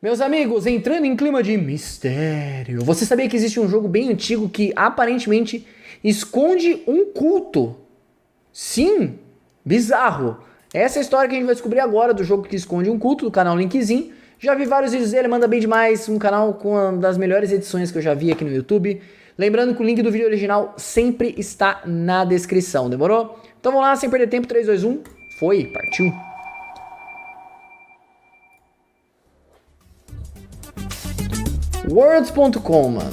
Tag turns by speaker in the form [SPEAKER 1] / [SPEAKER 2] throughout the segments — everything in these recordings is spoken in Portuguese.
[SPEAKER 1] Meus amigos, entrando em clima de mistério, você sabia que existe um jogo bem antigo que aparentemente esconde um culto? Sim, bizarro. Essa é a história que a gente vai descobrir agora do jogo que esconde um culto, do canal Linkzinho. Já vi vários vídeos dele, manda bem demais, um canal com uma das melhores edições que eu já vi aqui no YouTube. Lembrando que o link do vídeo original sempre está na descrição, demorou? Então vamos lá, sem perder tempo, 3, 2, 1, foi, partiu! Words.com, mano,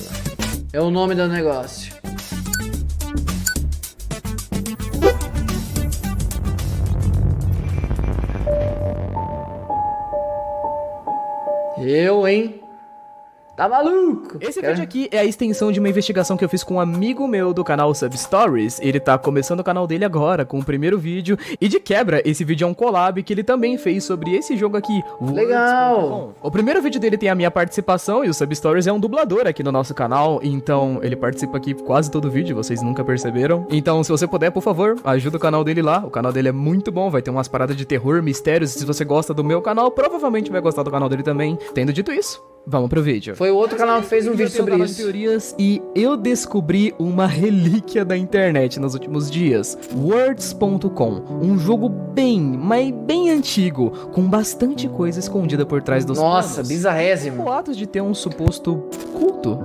[SPEAKER 1] é o nome do negócio. Hein? Tá maluco?
[SPEAKER 2] Esse vídeo aqui é a extensão de uma investigação que eu fiz com um amigo meu do canal Substories. Ele tá começando o canal dele agora, com o primeiro vídeo. E de quebra, esse vídeo é um collab que ele também fez sobre esse jogo aqui,
[SPEAKER 1] Legal!
[SPEAKER 2] O primeiro vídeo dele tem a minha participação e o Substories é um dublador aqui no nosso canal. Então, ele participa aqui quase todo vídeo, vocês nunca perceberam. Então, se você puder, por favor, ajuda o canal dele lá. O canal dele é muito bom, vai ter umas paradas de terror, mistérios. Se você gosta do meu canal, provavelmente vai gostar do canal dele também. Tendo dito isso, vamos pro vídeo.
[SPEAKER 1] Foi o outro canal que fez um vídeo sobre isso.
[SPEAKER 2] Teorias, e eu descobri uma relíquia da internet nos últimos dias. Words.com, um jogo mas bem antigo, com bastante coisa escondida por trás dos
[SPEAKER 1] Nossa,
[SPEAKER 2] panos.
[SPEAKER 1] bizarrésimo.
[SPEAKER 2] Boatos de ter um suposto culto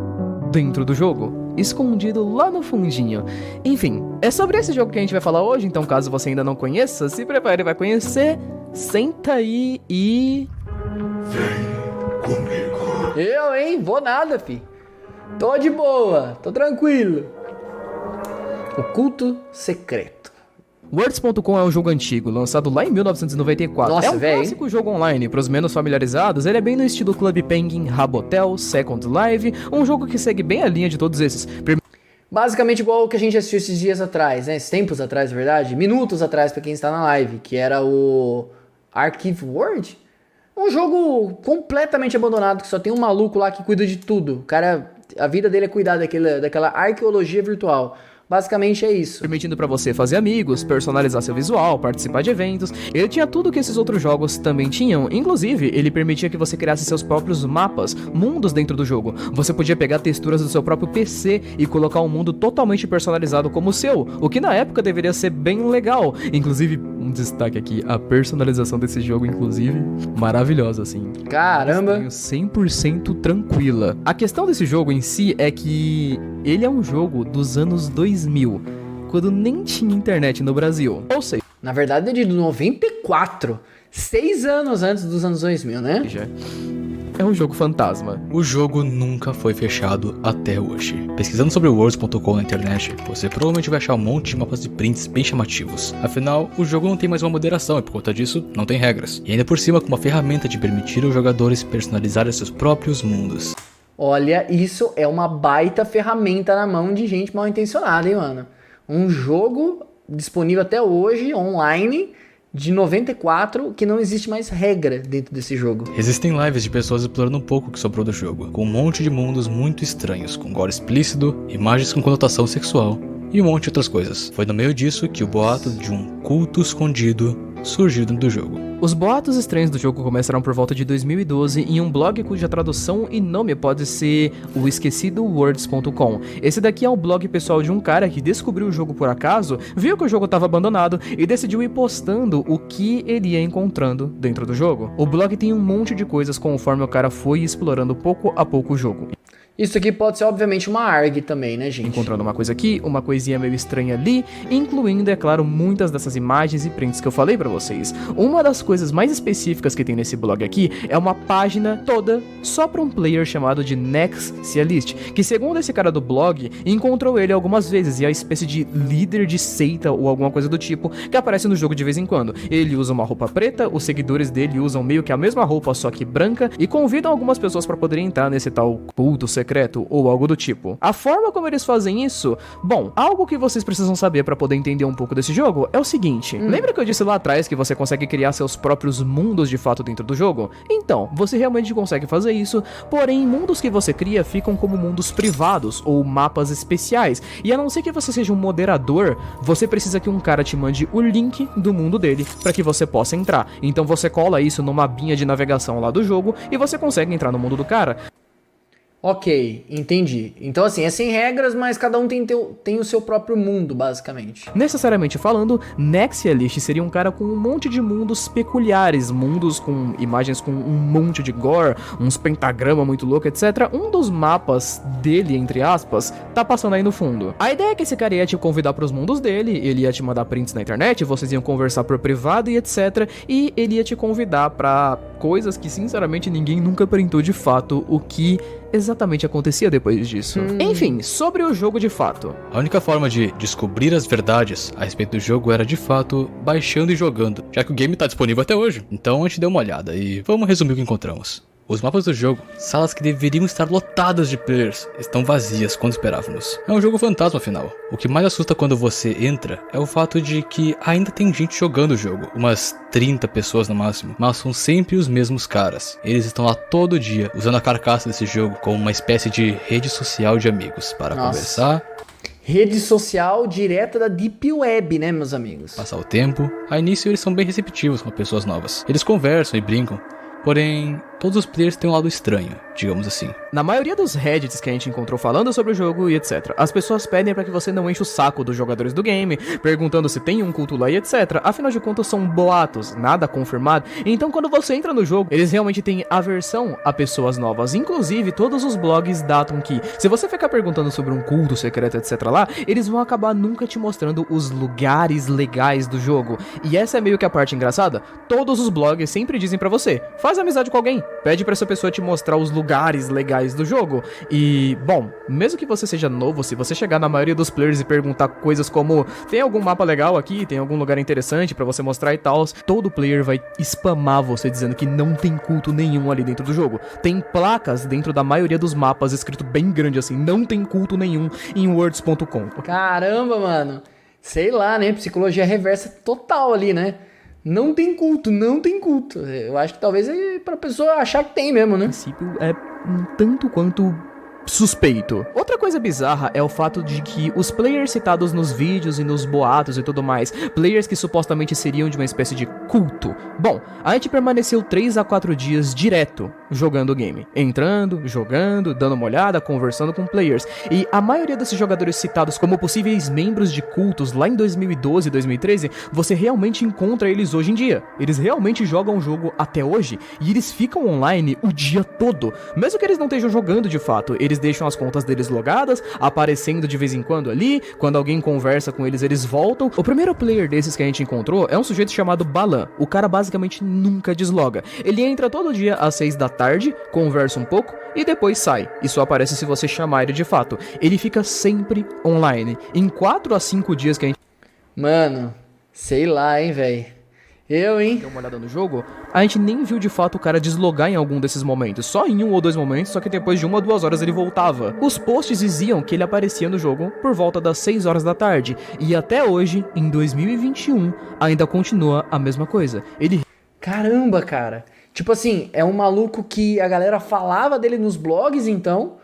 [SPEAKER 2] dentro do jogo, escondido lá no fundinho. Enfim, é sobre esse jogo que a gente vai falar hoje, então caso você ainda não conheça, se prepare, vai conhecer. Senta aí e...
[SPEAKER 3] Vem comigo.
[SPEAKER 1] Hein? Vou nada, fi. Tô de boa, tô tranquilo. O culto secreto.
[SPEAKER 2] Words.com é um jogo antigo, lançado lá em 1994.
[SPEAKER 1] Nossa,
[SPEAKER 2] é um
[SPEAKER 1] véio,
[SPEAKER 2] clássico jogo online. Para os menos familiarizados, ele é bem no estilo Club Penguin, Rabotel, Second Life, um jogo que segue bem a linha de todos esses.
[SPEAKER 1] Basicamente igual o que a gente assistiu esses dias atrás, né? Esses tempos atrás, na verdade. Minutos atrás, pra quem está na live. Que era o Archive World. Um jogo completamente abandonado, que só tem um maluco lá que cuida de tudo. O cara, a vida dele é cuidar daquela arqueologia virtual. Basicamente é isso.
[SPEAKER 2] Permitindo pra você fazer amigos, personalizar seu visual, participar de eventos. Ele tinha tudo que esses outros jogos também tinham. Inclusive, ele permitia que você criasse seus próprios mapas, mundos dentro do jogo. Você podia pegar texturas do seu próprio PC e colocar um mundo totalmente personalizado como o seu, o que na época deveria ser bem legal. Inclusive, um destaque aqui, a personalização desse jogo, inclusive, maravilhosa, assim.
[SPEAKER 1] Caramba!
[SPEAKER 2] 100% tranquila. A questão desse jogo em si é que ele é um jogo dos anos 2000, quando nem tinha internet no Brasil. Ou seja,
[SPEAKER 1] na verdade é de 94, 6 anos antes dos anos 2000, né?
[SPEAKER 2] É um jogo fantasma.
[SPEAKER 3] O jogo nunca foi fechado até hoje. Pesquisando sobre o Words.com na internet, você provavelmente vai achar um monte de mapas de prints bem chamativos. Afinal, o jogo não tem mais uma moderação e por conta disso, não tem regras. E ainda por cima com uma ferramenta de permitir aos jogadores personalizarem seus próprios mundos.
[SPEAKER 1] Olha, isso é uma baita ferramenta na mão de gente mal intencionada, hein, mano? Um jogo disponível até hoje, online, de 94, que não existe mais regra dentro desse jogo.
[SPEAKER 3] Existem lives de pessoas explorando um pouco o que sobrou do jogo, com um monte de mundos muito estranhos, com gore explícito, imagens com conotação sexual e um monte de outras coisas. Foi no meio disso que o boato de um culto escondido surgiu dentro do jogo.
[SPEAKER 2] Os boatos estranhos do jogo começaram por volta de 2012 em um blog cuja tradução e nome pode ser o esquecido Words.com. Esse daqui é um blog pessoal de um cara que descobriu o jogo por acaso, viu que o jogo estava abandonado e decidiu ir postando o que ele ia encontrando dentro do jogo. O blog tem um monte de coisas conforme o cara foi explorando pouco a pouco o jogo.
[SPEAKER 1] Isso aqui pode ser, obviamente, uma ARG também, né, gente?
[SPEAKER 2] Encontrando uma coisa aqui, uma coisinha meio estranha ali, incluindo, é claro, muitas dessas imagens e prints que eu falei pra vocês. Uma das coisas mais específicas que tem nesse blog aqui é uma página toda só pra um player chamado de Nexialist, que segundo esse cara do blog, encontrou ele algumas vezes e é a espécie de líder de seita ou alguma coisa do tipo que aparece no jogo de vez em quando. Ele usa uma roupa preta, os seguidores dele usam meio que a mesma roupa, só que branca, e convidam algumas pessoas pra poderem entrar nesse tal culto secreto secreto ou algo do tipo. A forma como eles fazem isso, bom, algo que vocês precisam saber pra poder entender um pouco desse jogo é o seguinte, lembra que eu disse lá atrás que você consegue criar seus próprios mundos de fato dentro do jogo? Então, você realmente consegue fazer isso, porém mundos que você cria ficam como mundos privados ou mapas especiais, e a não ser que você seja um moderador, você precisa que um cara te mande o link do mundo dele pra que você possa entrar. Então você cola isso numa abinha de navegação lá do jogo e você consegue entrar no mundo do cara.
[SPEAKER 1] Ok, entendi. Então assim, é sem regras, mas cada um tem o seu próprio mundo, basicamente.
[SPEAKER 2] Necessariamente falando, Nexialist seria um cara com um monte de mundos peculiares, mundos com imagens com um monte de gore, uns pentagrama muito louco, etc. Um dos mapas dele, entre aspas, tá passando aí no fundo. A ideia é que esse cara ia te convidar pros mundos dele, ele ia te mandar prints na internet, vocês iam conversar por privado e etc. E ele ia te convidar pra coisas que, sinceramente, ninguém nunca printou de fato o que exatamente acontecia depois disso. Enfim, sobre o jogo de fato.
[SPEAKER 3] A única forma de descobrir as verdades a respeito do jogo era de fato baixando e jogando, já que o game tá disponível até hoje. Então a gente deu uma olhada e vamos resumir o que encontramos. Os mapas do jogo, salas que deveriam estar lotadas de players, estão vazias quando esperávamos. É um jogo fantasma afinal. O que mais assusta quando você entra é o fato de que ainda tem gente jogando o jogo, umas 30 pessoas no máximo, mas são sempre os mesmos caras. Eles estão lá todo dia, usando a carcaça desse jogo como uma espécie de rede social de amigos para conversar,
[SPEAKER 1] Rede social direta da Deep Web, né, meus amigos?
[SPEAKER 3] passar o tempo. A início eles são bem receptivos com pessoas novas. Eles conversam e brincam. Porém, todos os players têm um lado estranho, digamos assim.
[SPEAKER 2] Na maioria dos Reddits que a gente encontrou falando sobre o jogo e etc, as pessoas pedem pra que você não enche o saco dos jogadores do game, perguntando se tem um culto lá e etc. Afinal de contas são boatos, nada confirmado. Então quando você entra no jogo, eles realmente têm aversão a pessoas novas. Inclusive, todos os blogs datam que, se você ficar perguntando sobre um culto secreto etc lá, eles vão acabar nunca te mostrando os lugares legais do jogo. E essa é meio que a parte engraçada. Todos os blogs sempre dizem pra você, faz amizade com alguém, pede pra essa pessoa te mostrar os lugares legais do jogo. E, bom, mesmo que você seja novo, se você chegar na maioria dos players e perguntar coisas como, tem algum mapa legal aqui, tem algum lugar interessante pra você mostrar e tal, todo player vai spamar você dizendo que não tem culto nenhum ali dentro do jogo. Tem placas dentro da maioria dos mapas escrito bem grande assim, não tem culto nenhum em words.com.
[SPEAKER 1] Caramba, mano. Sei lá, né? Psicologia reversa total ali, né? Não tem culto, não tem culto. Eu acho que talvez é pra pessoa achar que tem mesmo, né?
[SPEAKER 2] No princípio é um tanto quanto suspeito. Outra coisa bizarra é o fato de que os players citados nos vídeos e nos boatos e tudo mais, players que supostamente seriam de uma espécie de culto. Bom, a gente permaneceu 3 a 4 dias direto jogando o game. Entrando, jogando, dando uma olhada, conversando com players. E a maioria desses jogadores citados como possíveis membros de cultos lá em 2012 e 2013, você realmente encontra eles hoje em dia. Eles realmente jogam o jogo até hoje e eles ficam online o dia todo. Mesmo que eles não estejam jogando de fato, eles deixam as contas deles logadas, aparecendo de vez em quando ali, quando alguém conversa com eles, eles voltam. O primeiro player desses que a gente encontrou é um sujeito chamado Balan. O cara basicamente nunca desloga. Ele entra todo dia às 6 da tarde, conversa um pouco e depois sai. E só aparece se você chamar ele de fato. Ele fica sempre online. Em 4 a 5 dias que a gente...
[SPEAKER 1] Mano, sei lá, hein, velho. Hein?
[SPEAKER 2] Deu uma olhada no jogo, a gente nem viu de fato o cara deslogar em algum desses momentos, só em 1 ou 2 momentos, só que depois de 1 ou 2 horas ele voltava. Os posts diziam que ele aparecia no jogo por volta das 6 horas da tarde, e até hoje, em 2021, ainda continua a mesma coisa. Ele...
[SPEAKER 1] Caramba, cara. Tipo assim, é um maluco que a galera falava dele nos blogs, então,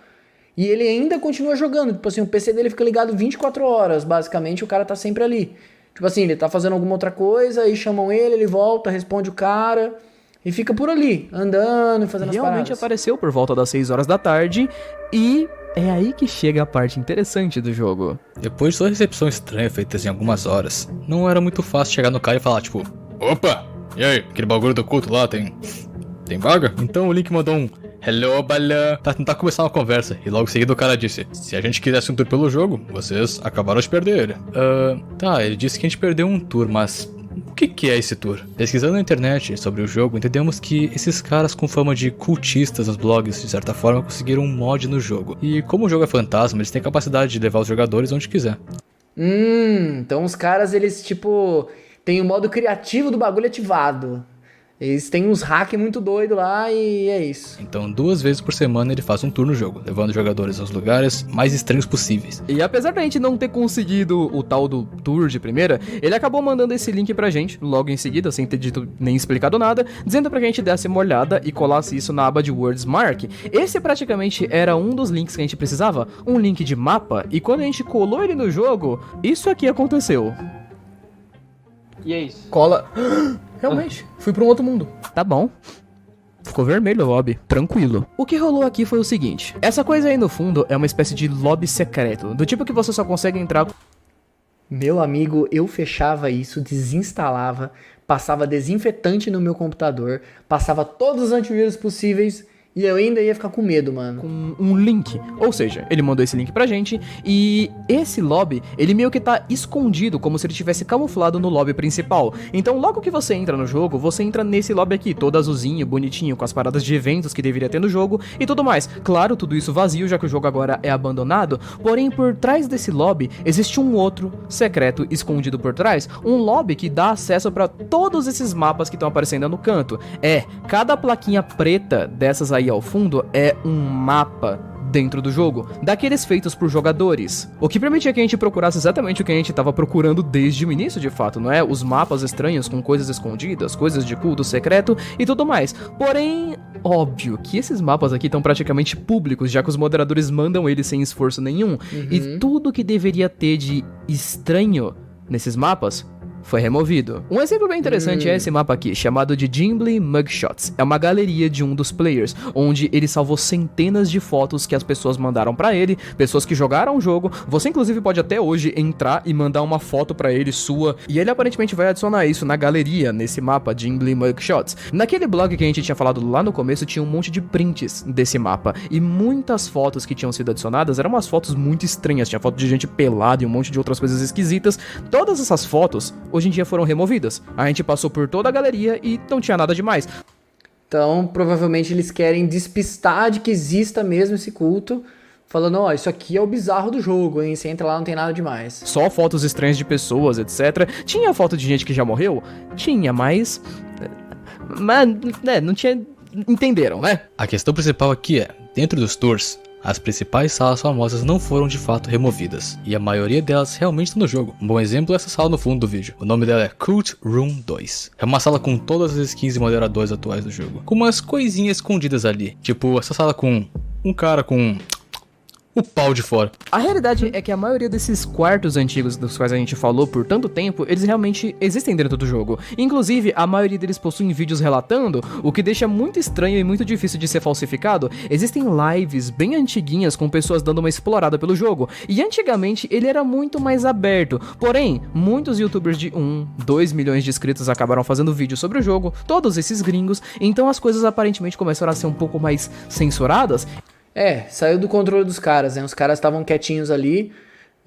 [SPEAKER 1] e ele ainda continua jogando. Tipo assim, o PC dele fica ligado 24 horas, basicamente, o cara tá sempre ali. Tipo assim, ele tá fazendo alguma outra coisa, aí chamam ele volta, responde o cara e fica por ali, andando, fazendo as paradas.
[SPEAKER 2] Realmente apareceu por volta das 6 horas da tarde e é aí que chega a parte interessante do jogo.
[SPEAKER 3] Depois de toda a recepção estranha feita em algumas horas, não era muito fácil chegar no cara e falar tipo, opa, e aí, aquele bagulho do culto lá tem vaga? Então o Link mandou um hello, Balan, pra tentar começar uma conversa. E logo em seguida o cara disse, se a gente quisesse um tour pelo jogo, vocês acabaram de perder ele. Tá, ele disse que a gente perdeu um tour, mas o que é esse tour? Pesquisando na internet sobre o jogo, entendemos que esses caras com fama de cultistas nos blogs, de certa forma, conseguiram um mod no jogo. E como o jogo é fantasma, eles têm capacidade de levar os jogadores onde quiser.
[SPEAKER 1] Então os caras, eles tipo, tem o modo criativo do bagulho ativado. Eles têm uns hack muito doido lá e é isso.
[SPEAKER 3] Então 2 vezes por semana ele faz um tour no jogo, levando os jogadores aos lugares mais estranhos possíveis.
[SPEAKER 2] E apesar da gente não ter conseguido o tal do tour de primeira, ele acabou mandando esse link pra gente, logo em seguida, sem ter dito nem explicado nada, dizendo pra gente desse uma olhada e colasse isso na aba de Wordsmark. Esse praticamente era um dos links que a gente precisava, um link de mapa, e quando a gente colou ele no jogo, isso aqui aconteceu.
[SPEAKER 4] E é isso.
[SPEAKER 2] Cola... Realmente, fui pra um outro mundo. Tá bom. Ficou vermelho o lobby, tranquilo. O que rolou aqui foi o seguinte, essa coisa aí no fundo é uma espécie de lobby secreto, do tipo que você só consegue entrar...
[SPEAKER 1] Meu amigo, eu fechava isso, desinstalava, passava desinfetante no meu computador, passava todos os antivírus possíveis e eu ainda ia ficar com medo, mano.
[SPEAKER 2] Com um link, ou seja, ele mandou esse link pra gente e esse lobby, ele meio que tá escondido, como se ele tivesse camuflado no lobby principal. Então logo que você entra no jogo, você entra nesse lobby aqui, todo azulzinho, bonitinho, com as paradas de eventos que deveria ter no jogo e tudo mais. Claro, tudo isso vazio, já que o jogo agora é abandonado, porém por trás desse lobby existe um outro secreto escondido por trás, um lobby que dá acesso pra todos esses mapas que estão aparecendo no canto. Cada plaquinha preta dessas aí ao fundo é um mapa dentro do jogo, daqueles feitos por jogadores, o que permitia que a gente procurasse exatamente o que a gente estava procurando desde o início de fato, não é? Os mapas estranhos com coisas escondidas, coisas de culto secreto e tudo mais. Porém, óbvio que esses mapas aqui estão praticamente públicos, já que os moderadores mandam eles sem esforço nenhum, e tudo que deveria ter de estranho nesses mapas foi removido. Um exemplo bem interessante é esse mapa aqui, chamado de Gimli Mugshots. É uma galeria de um dos players, onde ele salvou centenas de fotos que as pessoas mandaram pra ele, pessoas que jogaram o jogo. Você inclusive pode até hoje entrar e mandar uma foto pra ele sua, e ele aparentemente vai adicionar isso na galeria, nesse mapa Gimli Mugshots. Naquele blog que a gente tinha falado lá no começo, tinha um monte de prints desse mapa, e muitas fotos que tinham sido adicionadas eram umas fotos muito estranhas, tinha foto de gente pelada e um monte de outras coisas esquisitas. Todas essas fotos hoje em dia foram removidas. A gente passou por toda a galeria e não tinha nada demais.
[SPEAKER 1] Então, provavelmente eles querem despistar de que exista mesmo esse culto, falando, ó, isso aqui é o bizarro do jogo, hein? Você entra lá, não tem nada demais.
[SPEAKER 2] Só fotos estranhas de pessoas, etc. Tinha foto de gente que já morreu? Tinha, mas... não tinha... Entenderam, né?
[SPEAKER 3] A questão principal aqui é, dentro dos tours, as principais salas famosas não foram de fato removidas, e a maioria delas realmente estão no jogo. Um bom exemplo é essa sala no fundo do vídeo. O nome dela é Cult Room 2. É uma sala com todas as skins e moderadores atuais do jogo, com umas coisinhas escondidas ali, tipo essa sala com um cara com o pau de fora.
[SPEAKER 2] A realidade é que a maioria desses quartos antigos dos quais a gente falou por tanto tempo, eles realmente existem dentro do jogo. Inclusive, a maioria deles possuem vídeos relatando, o que deixa muito estranho e muito difícil de ser falsificado. Existem lives bem antiguinhas com pessoas dando uma explorada pelo jogo, e antigamente ele era muito mais aberto. Porém, muitos youtubers de 2 milhões de inscritos acabaram fazendo vídeos sobre o jogo, todos esses gringos, então as coisas aparentemente começaram a ser um pouco mais censuradas.
[SPEAKER 1] Saiu do controle dos caras, né? Os caras estavam quietinhos ali,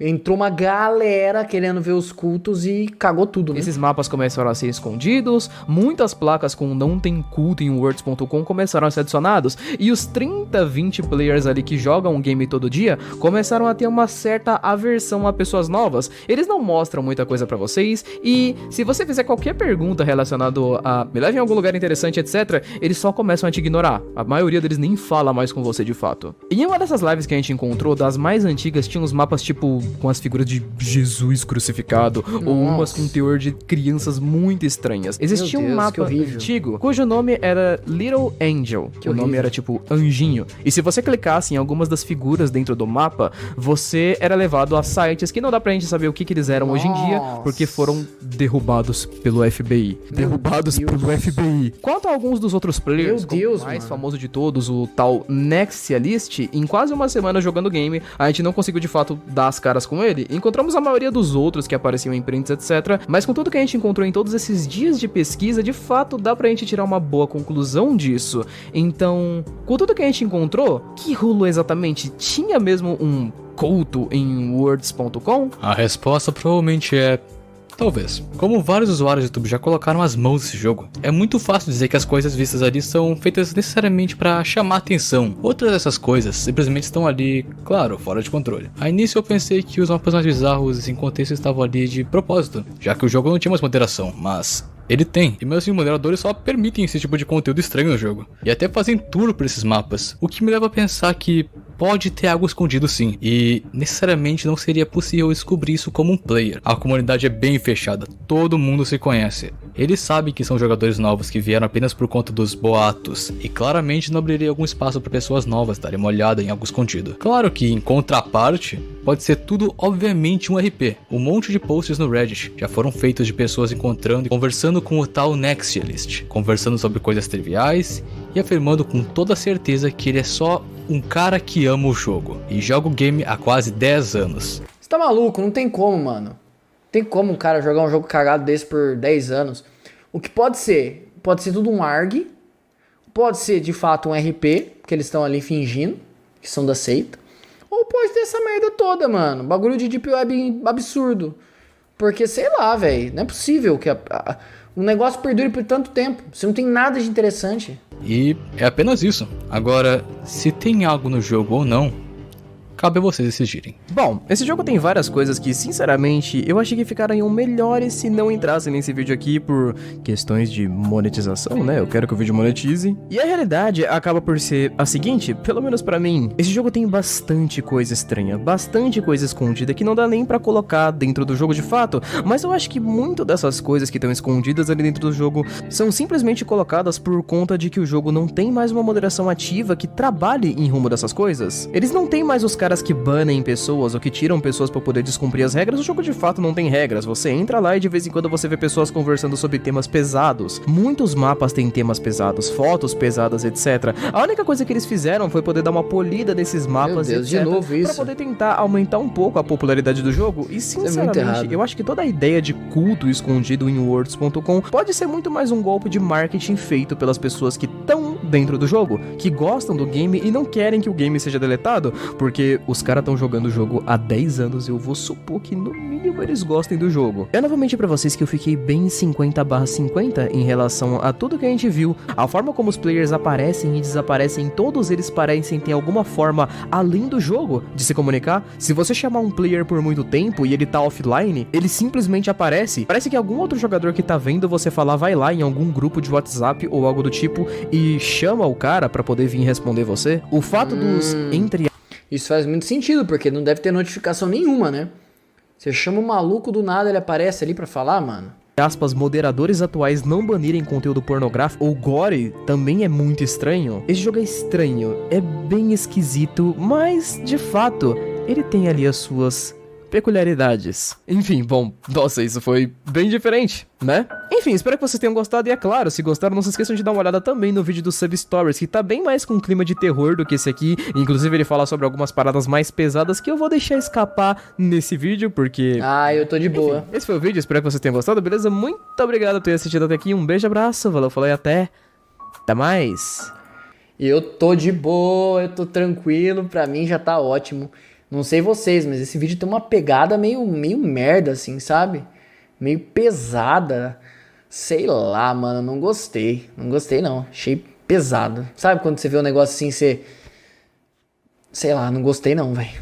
[SPEAKER 1] entrou uma galera querendo ver os cultos e cagou tudo, né?
[SPEAKER 2] Esses mapas começaram a ser escondidos, muitas placas com não tem culto em words.com começaram a ser adicionados, e os 30, 20 players ali que jogam um game todo dia começaram a ter uma certa aversão a pessoas novas. Eles não mostram muita coisa pra vocês, e se você fizer qualquer pergunta relacionada a me leve em algum lugar interessante, etc., eles só começam a te ignorar. A maioria deles nem fala mais com você de fato. E em uma dessas lives que a gente encontrou, das mais antigas, tinha uns mapas tipo com as figuras de Jesus crucificado, ou umas com teor de crianças muito estranhas. Existia um mapa antigo, cujo nome era Little Angel, que o nome era tipo anjinho, e se você clicasse em algumas das figuras dentro do mapa, você era levado a sites que não dá pra gente saber o que eles eram hoje em dia, porque foram derrubados pelo FBI. FBI. Quanto a alguns dos outros players, o mais famoso de todos, o tal Nexialist, em quase uma semana jogando o game, a gente não conseguiu de fato dar as caras com ele. Encontramos a maioria dos outros que apareciam em prints, etc. Mas com tudo que a gente encontrou em todos esses dias de pesquisa, de fato dá pra gente tirar uma boa conclusão disso. Então, com tudo que a gente encontrou, que rolou exatamente? Tinha mesmo um culto em words.com?
[SPEAKER 3] A resposta provavelmente é... talvez. Como vários usuários do YouTube já colocaram as mãos nesse jogo, é muito fácil dizer que as coisas vistas ali são feitas necessariamente para chamar atenção. Outras dessas coisas simplesmente estão ali, claro, fora de controle. A início eu pensei que os mapas mais bizarros em contexto estavam ali de propósito, já que o jogo não tinha mais moderação, mas Ele tem, e mesmo assim os moderadores só permitem esse tipo de conteúdo estranho no jogo. E até fazem tour por esses mapas, o que me leva a pensar que pode ter algo escondido sim, e necessariamente não seria possível descobrir isso como um player. A comunidade é bem fechada, todo mundo se conhece. Eles sabem que são jogadores novos que vieram apenas por conta dos boatos, e claramente não abriria algum espaço para pessoas novas darem uma olhada em algo escondido. Claro que, em contraparte, pode ser tudo obviamente um RP. Um monte de posts no Reddit já foram feitos de pessoas encontrando e conversando com o tal Nextialist, conversando sobre coisas triviais e afirmando com toda certeza que ele é só um cara que ama o jogo e joga o game há quase 10 anos.
[SPEAKER 1] Você tá maluco? Não tem como, mano. Não tem como um cara jogar um jogo cagado desse por 10 anos. O que pode ser tudo um ARG, pode ser de fato um RP, que eles estão ali fingindo, que são da seita, ou pode ter essa merda toda, mano. Bagulho de Deep Web absurdo. Porque, sei lá, velho, não é possível que um negócio perdure por tanto tempo. Você não tem nada de interessante.
[SPEAKER 3] E é apenas isso. Agora, se tem algo no jogo ou não, cabe a vocês decidirem.
[SPEAKER 2] Bom, esse jogo tem várias coisas que, sinceramente, eu achei que ficariam melhores se não entrassem nesse vídeo aqui por questões de monetização, né? Eu quero que o vídeo monetize. E a realidade acaba por ser a seguinte, pelo menos pra mim, esse jogo tem bastante coisa estranha, bastante coisa escondida que não dá nem pra colocar dentro do jogo de fato, mas eu acho que muito dessas coisas que estão escondidas ali dentro do jogo são simplesmente colocadas por conta de que o jogo não tem mais uma moderação ativa que trabalhe em rumo dessas coisas. Eles não têm mais os caras que banem pessoas ou que tiram pessoas pra poder descumprir as regras. O jogo de fato não tem regras, você entra lá e de vez em quando você vê pessoas conversando sobre temas pesados. Muitos mapas têm temas pesados, fotos pesadas, etc. A única coisa que eles fizeram foi poder dar uma polida nesses mapas,
[SPEAKER 1] Meu Deus,
[SPEAKER 2] etc,
[SPEAKER 1] de novo isso.
[SPEAKER 2] pra poder tentar aumentar um pouco a popularidade do jogo. E sinceramente,
[SPEAKER 1] errado.
[SPEAKER 2] eu acho que toda a ideia de culto escondido em words.com pode ser muito mais um golpe de marketing feito pelas pessoas que estão dentro do jogo, que gostam do game e não querem que o game seja deletado, porque os caras estão jogando o jogo há 10 anos e eu vou supor que no mínimo eles gostem do jogo. Eu novamente pra vocês que eu fiquei bem 50/50 em relação a tudo que a gente viu, a forma como os players aparecem e desaparecem, todos eles parecem ter alguma forma além do jogo de se comunicar. Se você chamar um player por muito tempo e ele tá offline, ele simplesmente aparece. Parece que algum outro jogador que tá vendo você falar vai lá em algum grupo de WhatsApp ou algo do tipo e chama o cara pra poder vir responder você. O fato dos
[SPEAKER 1] Isso faz muito sentido, porque não deve ter notificação nenhuma, né? Você chama o maluco do nada, ele aparece ali pra falar, mano.
[SPEAKER 2] aspas, moderadores atuais não banirem conteúdo pornográfico ou gore também é muito estranho. Esse jogo é estranho, é bem esquisito, mas, de fato, ele tem ali as suas peculiaridades. Enfim, bom, nossa, isso foi bem diferente, né? Enfim, espero que vocês tenham gostado e é claro, se gostaram, não se esqueçam de dar uma olhada também no vídeo do Substories, que tá bem mais com um clima de terror do que esse aqui. Inclusive ele fala sobre algumas paradas mais pesadas que eu vou deixar escapar nesse vídeo, porque...
[SPEAKER 1] Ah, eu tô de boa.
[SPEAKER 2] Enfim, esse foi o vídeo, espero que vocês tenham gostado, beleza? Muito obrigado por ter assistido até aqui, um beijo, abraço, valeu, falou e até mais.
[SPEAKER 1] Eu tô de boa, eu tô tranquilo, pra mim já tá ótimo. Não sei vocês, mas esse vídeo tem uma pegada meio merda, assim, sabe? Meio pesada. Sei lá, mano, não gostei. Não gostei, não. Achei pesado. Sabe quando você vê um negócio assim, você... Sei lá, não gostei não, velho.